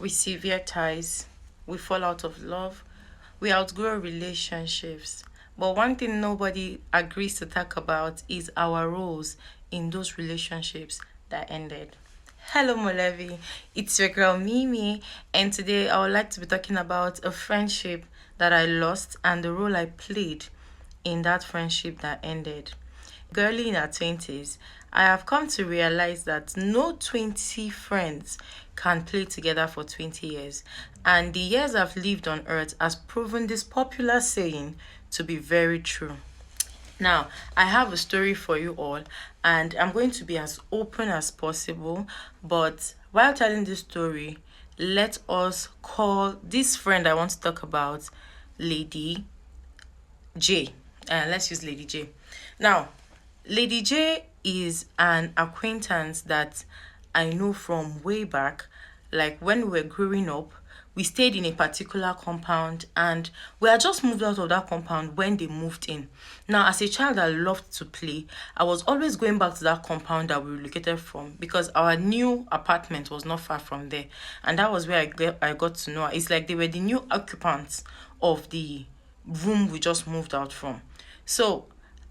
We sever ties, we fall out of love, we outgrow relationships. But one thing nobody agrees to talk about is our roles in those relationships that ended. Hello, Molevi. It's your girl Mimi, and today I would like to be talking about a friendship that I lost and the role I played in that friendship that ended. Girly in her 20s, I have come to realize that no 20 friends can play together for 20 years. And the years I've lived on earth has proven this popular saying to be very true. Now, I have a story for you all, and I'm going to be as open as possible. But while telling this story, let us call this friend I want to talk about Lady J. Let's use Lady J. Now, Lady J is an acquaintance that I know from way back. Like when we were growing up, we stayed in a particular compound and we had just moved out of that compound when they moved in. Now, as a child that loved to play, I was always going back to that compound that we relocated from because our new apartment was not far from there. And that was where I got to know her. It's like they were the new occupants of the room we just moved out from. So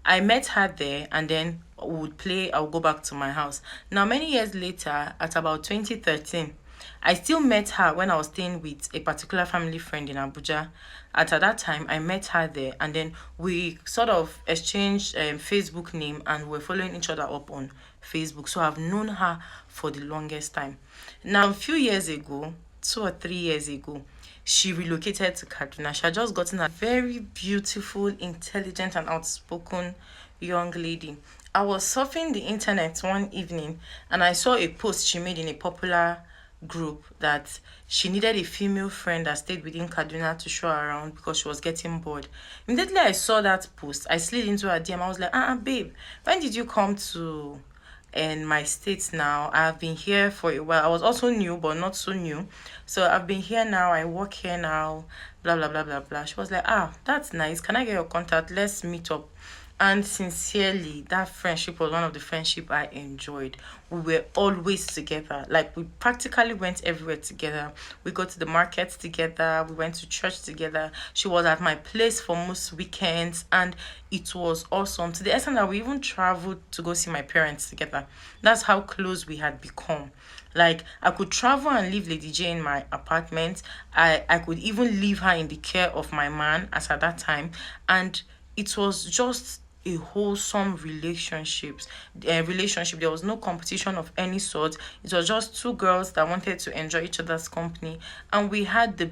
I met her there and then we would play, I'll go back to my house. Now, many years later, at about 2013, I still met her when I was staying with a particular family friend in Abuja. At that time, I met her there and then we sort of exchanged Facebook name and we're following each other up on Facebook. So I've known her for the longest time. Now, a few years ago, 2 or 3 years ago, she relocated to Kaduna. She had just gotten a very beautiful, intelligent, and outspoken young lady. I was surfing the internet one evening and I saw a post she made in a popular group that she needed a female friend that stayed within Kaduna to show her around because she was getting bored. Immediately I saw that post, I slid into her DM. I was like, babe, when did you come to in my state now? I've been here for a while. I was also new, but not so new. So I've been here now. I work here now. Blah blah blah blah blah. She was like, that's nice. Can I get your contact? Let's meet up. And sincerely, that friendship was one of the friendship I enjoyed. We were always together. Like we practically went everywhere together. We go to the markets together. We went to church together. She was at my place for most weekends, and it was awesome. To the extent that we even traveled to go see my parents together. That's how close we had become. Like I could travel and leave Lady J in my apartment. I could even leave her in the care of my man as at that time, and it was just a wholesome relationship. There was no competition of any sort. It was just two girls that wanted to enjoy each other's company, and we had the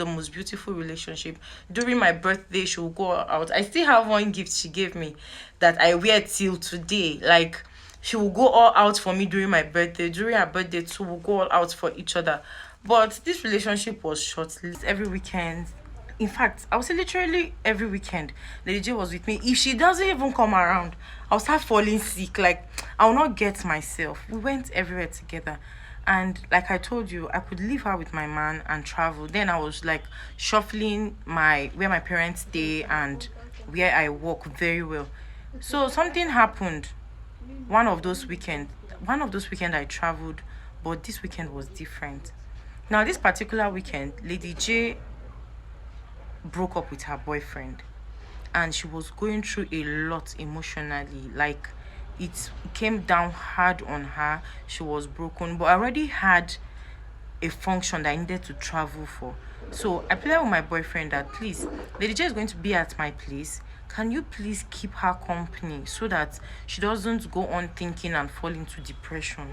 most beautiful relationship. During my birthday, she would go out. I still have one gift she gave me that I wear till today. Like she will go all out for me during my birthday. During her birthday too, we'll go all out for each other. But this relationship was short-lived. Every weekend, in fact, I would say literally every weekend, Lady J was with me. If she doesn't even come around, I'll start falling sick. Like, I'll not get myself. We went everywhere together. And like I told you, I could leave her with my man and travel. Then I was like shuffling my where my parents stay and where I work very well. So something happened one of those weekends. One of those weekend I traveled, but this weekend was different. Now, this particular weekend, Lady J broke up with her boyfriend and she was going through a lot emotionally. Like it came down hard on her. She was broken, but I already had a function that I needed to travel for. So I played with my boyfriend that please, Lady J is going to be at my place. Can you please keep her company so that she doesn't go on thinking and fall into depression?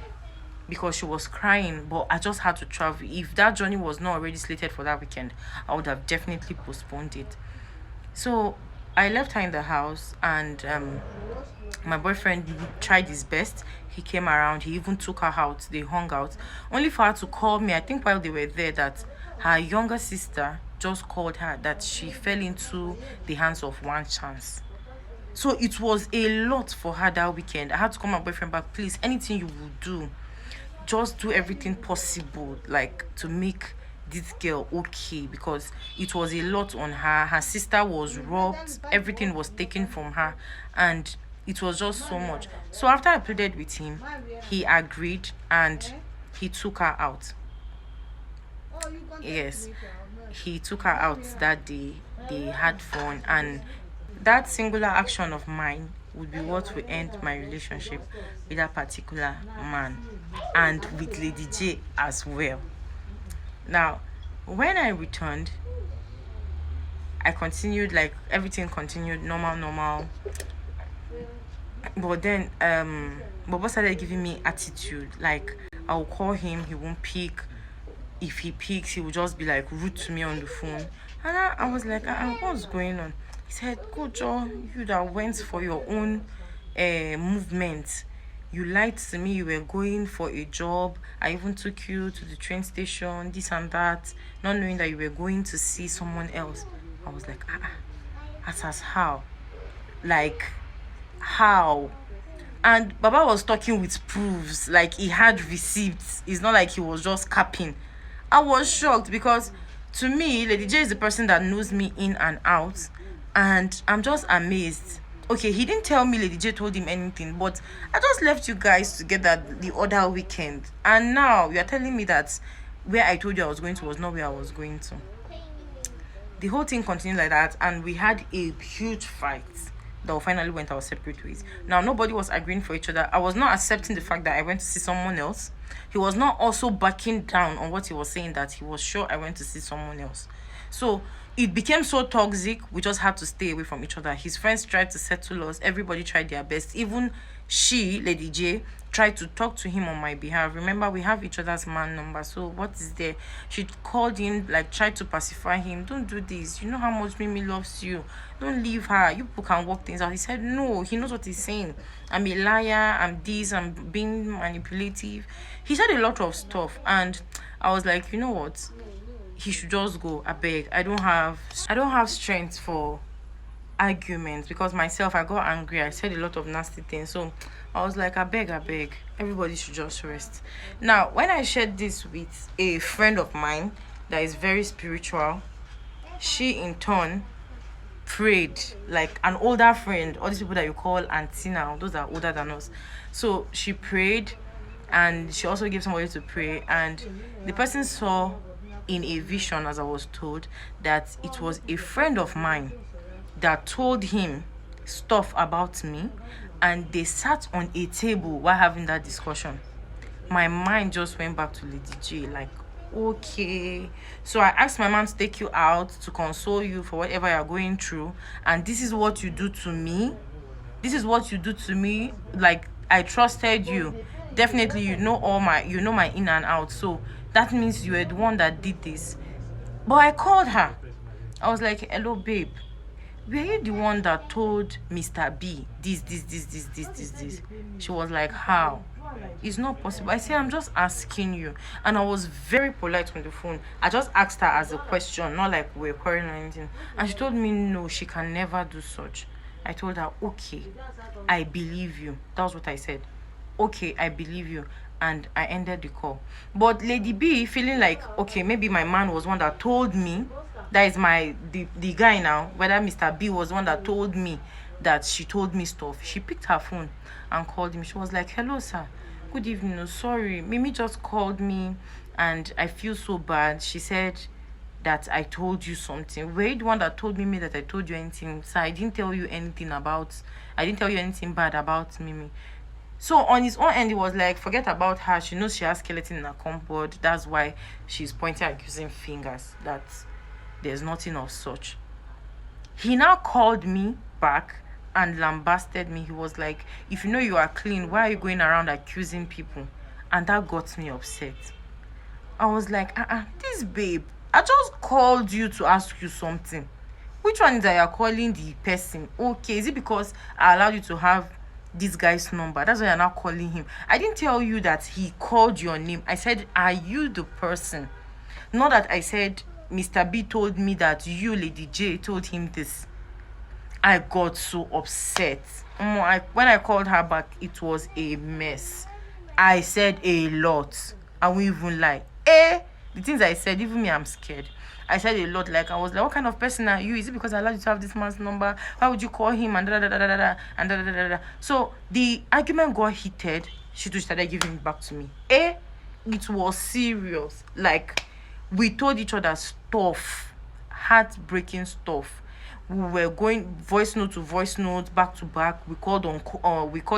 Because she was crying, but I just had to travel. If that journey was not already slated for that weekend, I would have definitely postponed it. So I left her in the house, and my boyfriend tried his best. He came around, he even took her out, they hung out, only for her to call me, I think while they were there, that her younger sister just called her that she fell into the hands of one chance. So it was a lot for her that weekend. I had to call my boyfriend back, please, anything you will do, just do everything possible, like to make this girl okay, because it was a lot on her. Her sister was robbed, everything was taken from her, and it was just so much. So after I pleaded with him, he agreed and he took her out. Yes, he took her out that day. They had fun, and that singular action of mine would be what will end my relationship with that particular man and with Lady J as well. Now, when I returned, I continued, like everything continued normal. But then Bobo started giving me attitude. Like, I'll call him, he won't pick. If he picks, he will just be like rude to me on the phone. And I was like, what's going on? He said, "Go, Joe, you that went for your own movement. You lied to me, you were going for a job. I even took you to the train station, this and that, not knowing that you were going to see someone else." I was like, as how? Like, how? And Baba was talking with proofs, like he had receipts. It's not like he was just capping. I was shocked because to me, Lady J is the person that knows me in and out, and I'm just amazed. Okay, he didn't tell me Lady J told him anything, but I just left you guys together the other weekend, and now you are telling me that where I told you I was going to was not where I was going to. The whole thing continued like that, and we had a huge fight that finally went our separate ways. Now, nobody was agreeing for each other. I was not accepting the fact that I went to see someone else. He was not also backing down on what he was saying, that he was sure I went to see someone else. So it became so toxic, we just had to stay away from each other. His friends tried to settle us. Everybody tried their best. Even she, Lady J, tried to talk to him on my behalf. Remember, we have each other's man number. So what is there? She called him, like, tried to pacify him. Don't do this. You know how much Mimi loves you. Don't leave her. You people can work things out. He said, no, he knows what he's saying. I'm a liar. I'm this. I'm being manipulative. He said a lot of stuff. And I was like, you know what? He should just go. I beg. I don't have strength for arguments, because myself, I got angry. I said a lot of nasty things. So I was like, I beg, everybody should just rest. Now, when I shared this with a friend of mine that is very spiritual, she in turn prayed, like an older friend, all these people that you call auntie now, those are older than us. So she prayed, and she also gave somebody to pray, and the person saw in a vision, as I was told, that it was a friend of mine that told him stuff about me, and they sat on a table while having that discussion. My mind just went back to Lady J, like, okay. So I asked my man to take you out to console you for whatever you're going through, and this is what you do to me. This is what you do to me. Like, I trusted you. Definitely, you know my in and out. So that means you were the one that did this. But I called her. I was like, hello, babe. Were you the one that told Mr. B this? She was like, how? It's not possible. I said, I'm just asking you. And I was very polite on the phone. I just asked her as a question, not like we're quarreling or anything. And she told me, no, she can never do such. I told her, okay, I believe you. That was what I said. Okay, I believe you. And I ended the call. But Lady B, feeling like, okay, maybe my man was one that told me, that is the guy now, whether Mr. B was one that told me that she told me stuff. She picked her phone and called him. She was like, hello, sir. Good evening. Sorry, Mimi just called me and I feel so bad. She said that I told you something. Were you the one that told Mimi that I told you anything? Sir, I didn't tell you anything bad about Mimi. So on his own end, he was like, forget about her. She knows she has skeleton in her cupboard. That's why she's pointing accusing fingers. That there's nothing of such. He now called me back and lambasted me. He was like, if you know you are clean, why are you going around accusing people? And that got me upset. I was like, this babe, I just called you to ask you something. Which one is that you're calling the person? Okay, is it because I allowed you to have this guy's number? That's why you're not calling him. I didn't tell you that he called your name. I said, are you the person? Not that I said Mr. B told me that you, Lady J, told him this. I got so upset. When I called her back, it was a mess. I said a lot. I won't even lie. The things I said, even me, I'm scared. I said a lot. Like, I was like, what kind of person are you? Is it because I allowed you to have this man's number? Why would you call him? And da da da da da and da da da da. So the argument got heated. She just started giving it back to me. It was serious. Like, We told each other stuff, heartbreaking stuff. We were going voice note to voice note, back to back. We called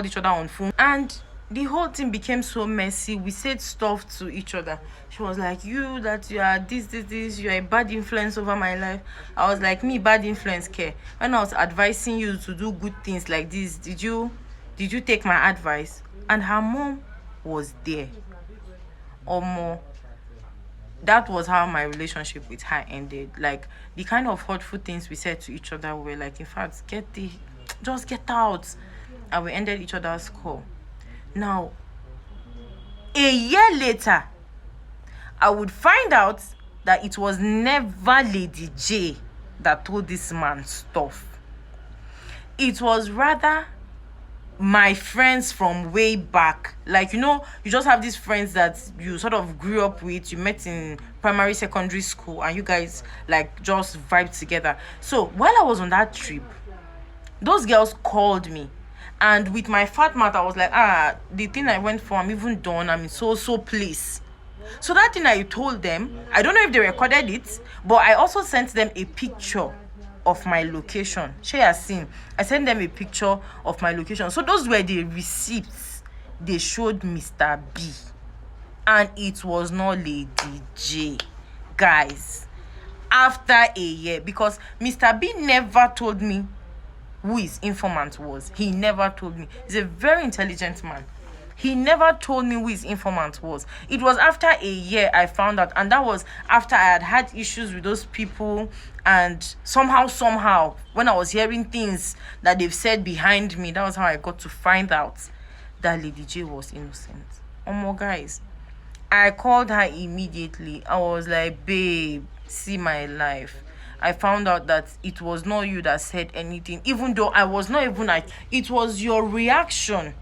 each other on phone, and the whole thing became so messy. We said stuff to each other. She was like, "You that you are this, you are a bad influence over my life." I was like, "Me bad influence care? When I was advising you to do good things like this, did you take my advice?" And her mom was there. Or more, that was how my relationship with her ended. Like, the kind of hurtful things we said to each other were like, in fact, just get out. And we ended each other's call. Now, a year later, I would find out that it was never Lady J that told this man stuff. It was rather my friends from way back. Like, you just have these friends that you sort of grew up with, you met in primary, secondary school, and you guys like just vibe together. So while I was on that trip, those girls called me, and with my fat mouth, I was like, the thing I went for, I'm even done, I'm in so place. So that thing I told them, I don't know if they recorded it, but I also sent them a picture of my location. She has seen. I sent them a picture of my location. So those were the receipts they showed Mr. B. And it was not Lady J. Guys, after a year, because Mr. B never told me who his informant was. He never told me. He's a very intelligent man. He never told me who his informant was. It was after a year I found out, and that was after I had issues with those people, and somehow, when I was hearing things that they've said behind me, that was how I got to find out that Lady J was innocent. Guys, I called her immediately. I was like, "Babe, see my life. I found out that it was not you that said anything, even though I was not even like, it was your reaction.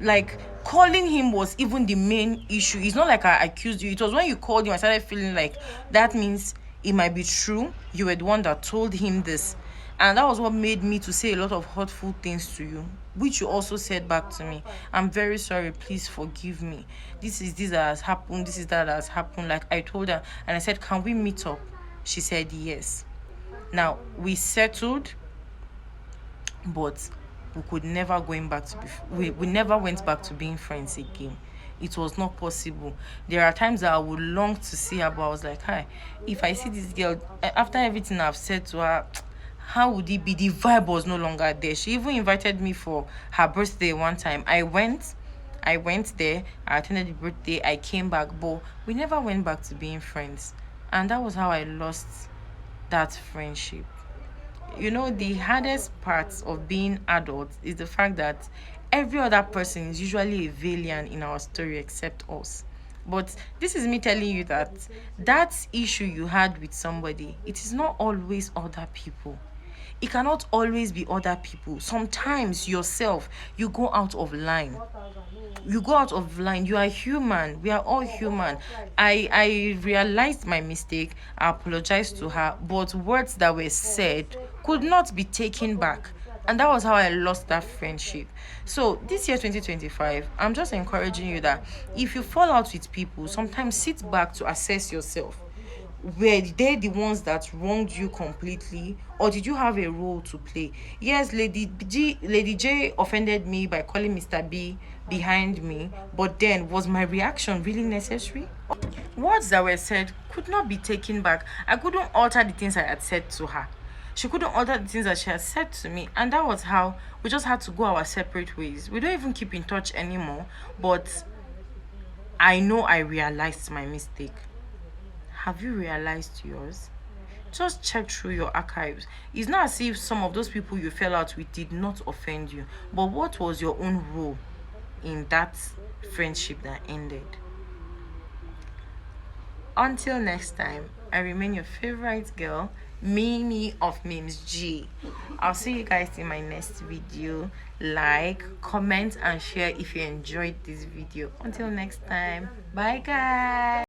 Like, calling him was even the main issue. It's not like I accused you. It was when you called him, I started feeling like that means it might be true. You were the one that told him this." And that was what made me to say a lot of hurtful things to you, which you also said back to me. "I'm very sorry. Please forgive me. This that has happened. This is that has happened." Like, I told her, and I said, "Can we meet up?" She said yes. Now, we settled, but we could never we never went back to being friends again. It was not possible. There are times that I would long to see her, but I was like, "Hi, if I see this girl, after everything I've said to her, how would it be?" The vibe was no longer there. She even invited me for her birthday one time. I went there, I attended the birthday, I came back, but we never went back to being friends. And that was how I lost that friendship. The hardest part of being adults is the fact that every other person is usually a villain in our story except us. But this is me telling you that issue you had with somebody, it is not always other people. It cannot always be other people. Sometimes yourself, you go out of line. You are human. We are all human. I realized my mistake. I apologized to her, but words that were said could not be taken back. And that was how I lost that friendship. So this year, 2025, I'm just encouraging you that if you fall out with people, sometimes sit back to assess yourself. Were they the ones that wronged you completely, or did you have a role to play? Yes, Lady J offended me by calling Mr. B behind me, but then was my reaction really necessary? Words that were said could not be taken back. I couldn't alter the things I had said to her. She couldn't alter the things that she had said to me, and that was how we just had to go our separate ways. We don't even keep in touch anymore, but I know I realized my mistake. Have you realized yours? Just check through your archives. It's not as if some of those people you fell out with did not offend you, but what was your own role in that friendship that ended? Until next time, I remain your favorite girl, Mimi of Memes G. I'll see you guys in my next video. Like, comment, and share if you enjoyed this video. Until next time, bye guys.